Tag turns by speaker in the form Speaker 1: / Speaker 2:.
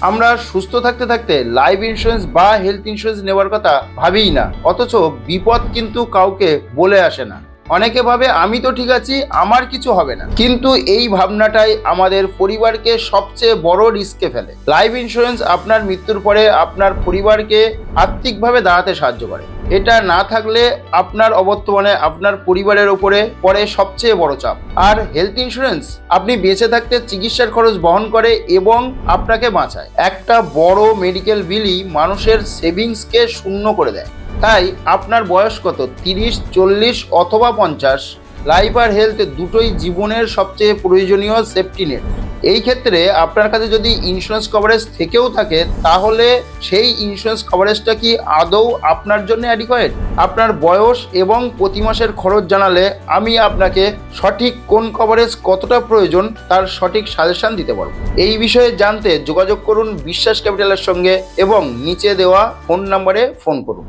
Speaker 1: আমরা সুস্থ থাকতে থাকতে লাইফ ইন্স্যুরেন্স বা হেলথ ইন্স্যুরেন্স নেওয়ার কথা ভাবিই না, অথচ বিপদ কিন্তু কাউকে বলে আসে না। অনেকে ভাবে আমি তো ঠিক আছি, আমার কিছু হবে না, কিন্তু এই ভাবনাটাই আমাদের পরিবারকে সবচেয়ে বড় রিস্কে ফেলে। লাইফ ইন্স্যুরেন্স আপনার মৃত্যুর পরে আপনার পরিবারকে আর্থিকভাবে দাঁড়াতে সাহায্য করে। এটা না থাকলে আপনার অবর্তমানে আপনার পরিবারের উপরে পড়ে সবচেয়ে বড় চাপ। আর হেলথ ইন্স্যুরেন্স আপনি বেঁচে থাকতে চিকিৎসার খরচ বহন করে এবং আপনাকে বাঁচায়। একটা বড় মেডিকেল বিলই মানুষের সেভিংসকে শূন্য করে দেয়। তাই আপনার বয়স কত, 30, 40 অথবা 50, লাইফ আর হেলথ দুটোই জীবনের সবচেয়ে প্রয়োজনীয় সেফটি নেট। এই ক্ষেত্রে আপনার কাছে যদি ইন্স্যুরেন্স কভারেজ থেকেও থাকে, তাহলে সেই ইন্স্যুরেন্স কভারেজটা কি আদৌ আপনার জন্য অ্যাডিকুয়েট? আপনার বয়স এবং প্রতি মাসের খরচ জানালে আমি আপনাকে সঠিক কোন কভারেজ কতটা প্রয়োজন তার সঠিক সাজেশন দিতে পারবো। এই বিষয়ে জানতে যোগাযোগ করুন বিশ্বাস ক্যাপিটালের সঙ্গে এবং নিচে দেওয়া ফোন নম্বরে ফোন করুন।